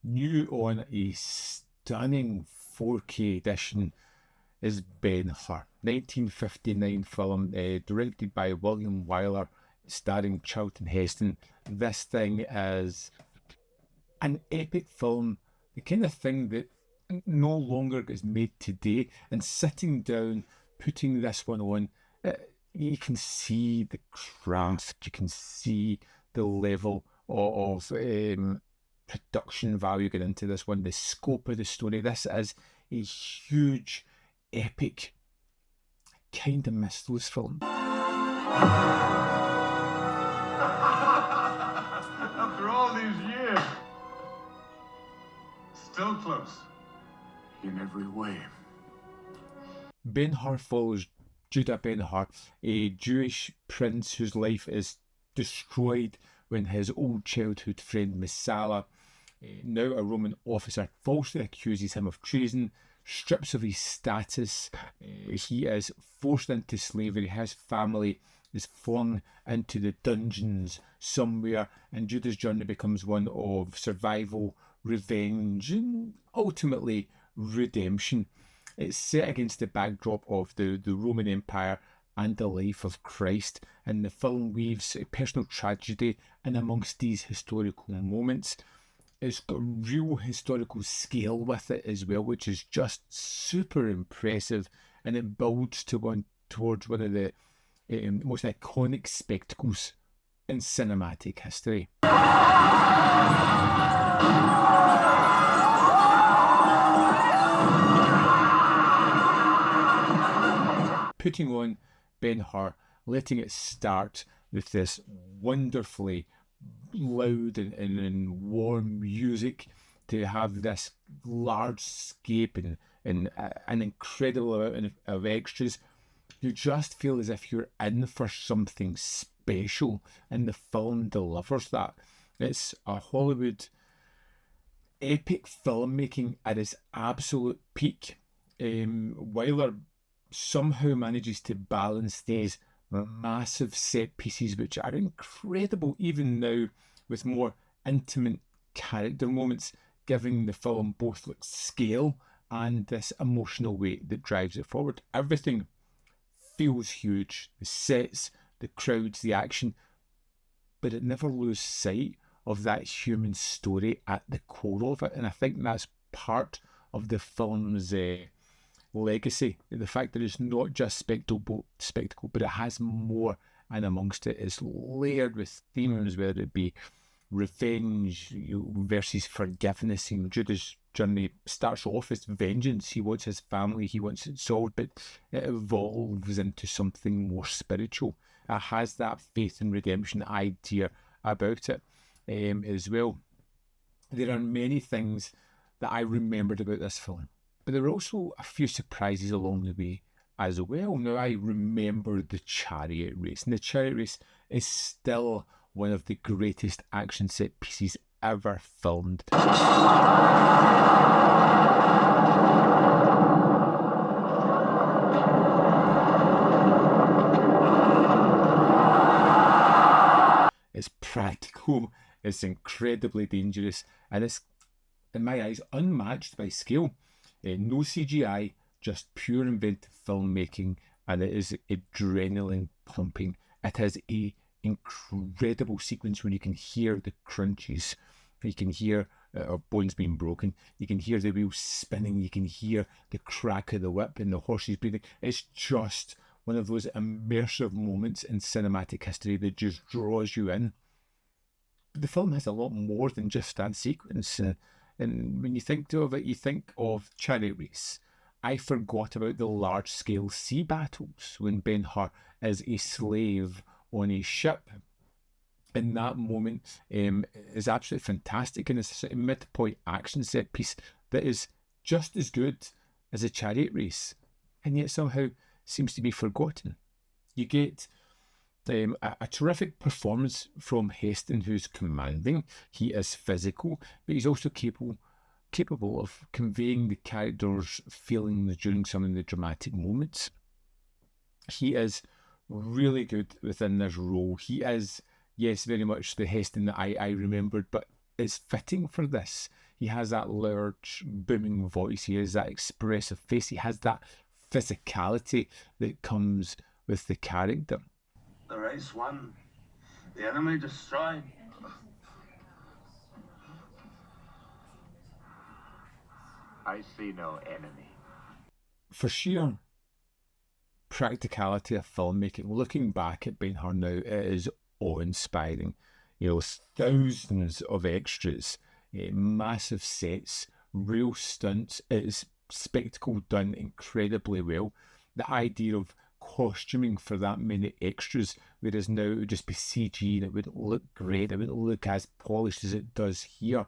New on a stunning 4K edition is Ben-Hur, 1959 film, directed by William Wyler, starring Charlton Heston. This thing is an epic film, the kind of thing that no longer gets made today. And sitting down, putting this one on, you can see the craft, you can see the level of production value going into this one, the scope of the story. This is a huge, epic, kind of miss those films. After all these years, still close in every way. Ben-Hur follows Judah Ben-Hur, a Jewish prince whose life is destroyed when his old childhood friend Messala, now a Roman officer, falsely accuses him of treason, strips of his status. He is forced into slavery. His family is flung into the dungeons somewhere, and Judah's journey becomes one of survival, revenge, and ultimately redemption. It's set against the backdrop of the Roman Empire and the life of Christ, and the film weaves a personal tragedy in amongst these historical moments. It's got real historical scale with it as well, which is just super impressive, and it builds towards one of the most iconic spectacles in cinematic history. Putting on Ben-Hur, letting it start with this wonderfully loud and warm music, to have this large scape and an incredible amount of extras. You just feel as if you're in for something special, and the film delivers that. It's a Hollywood epic filmmaking at its absolute peak. Wyler somehow manages to balance these massive set pieces, which are incredible even now, with more intimate character moments, giving the film both like scale and this emotional weight that drives it forward. Everything feels huge, the sets, the crowds, the action, but it never loses sight of that human story at the core of it. And I think that's part of the film's legacy, the fact that it's not just spectacle, but it has more in amongst it. It's layered with themes, whether it be revenge versus forgiveness. Judah's journey starts off as vengeance. He wants his family, he wants it solved, but it evolves into something more spiritual. It has that faith and redemption idea about it as well. There are many things that I remembered about this film, but there were also a few surprises along the way as well. Now, I remember the chariot race, and the chariot race is still one of the greatest action set pieces ever filmed. It's practical, it's incredibly dangerous, and it's, in my eyes, unmatched by scale. No CGI, just pure inventive filmmaking, and it is adrenaline pumping. It has a incredible sequence when you can hear the crunches, you can hear bones being broken, you can hear the wheels spinning, you can hear the crack of the whip and the horses breathing. It's just one of those immersive moments in cinematic history that just draws you in. But the film has a lot more than just that sequence. And when you think of it, you think of chariot race. I forgot about the large-scale sea battles when Ben-Hur is a slave on a ship. And that moment is absolutely fantastic, and it's a midpoint action set piece that is just as good as a chariot race, and yet somehow seems to be forgotten. You get a terrific performance from Heston, who's commanding. He is physical, but he's also capable of conveying the character's feelings during some of the dramatic moments. He is really good within this role. He is, yes, very much the Heston that I remembered, but it's fitting for this. He has that large, booming voice. He has that expressive face. He has that physicality that comes with the character. The race won. The enemy destroyed. I see no enemy. For sheer practicality of filmmaking, looking back at Ben-Hur now, it is awe-inspiring. You know, thousands of extras, massive sets, real stunts. It is spectacle done incredibly well. The idea of costuming for that many extras, whereas now it would just be CG and it wouldn't look great, it wouldn't look as polished as it does here.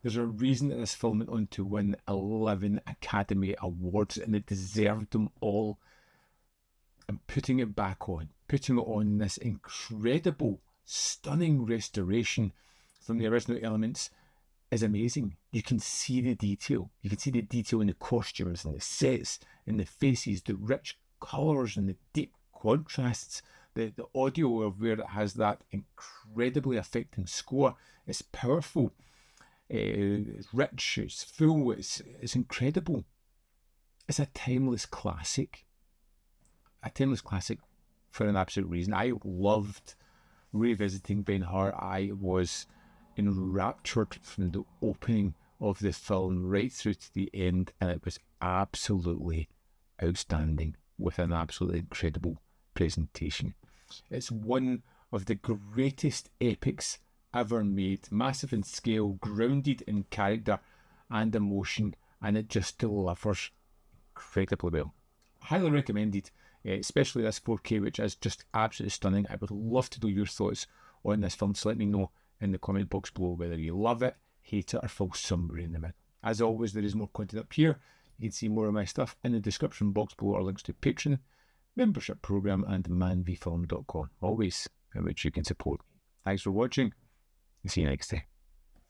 There's a reason that this film went on to win 11 Academy Awards, and it deserved them all. And putting it on this incredible, stunning restoration from the original elements is amazing. You can see the detail. You can see the detail in the costumes and the sets, in the faces, the rich colours and the deep contrasts, the audio of where it has that incredibly affecting score. It's powerful. It's rich, it's full, it's incredible. It's a timeless classic. A timeless classic for an absolute reason. I loved revisiting Ben-Hur. I was enraptured from the opening of the film right through to the end, and it was absolutely outstanding with an absolutely incredible presentation. It's one of the greatest epics ever made, massive in scale, grounded in character and emotion, and it just delivers incredibly well. Highly recommended, especially this 4K, which is just absolutely stunning. I would love to know your thoughts on this film, so let me know in the comment box below whether you love it, hate it, or fall somewhere in the middle. As always, there is more content up here. You can see more of my stuff in the description box below, or links to Patreon, membership program, and manvfilm.com, always in which you can support me. Thanks for watching. See you next time.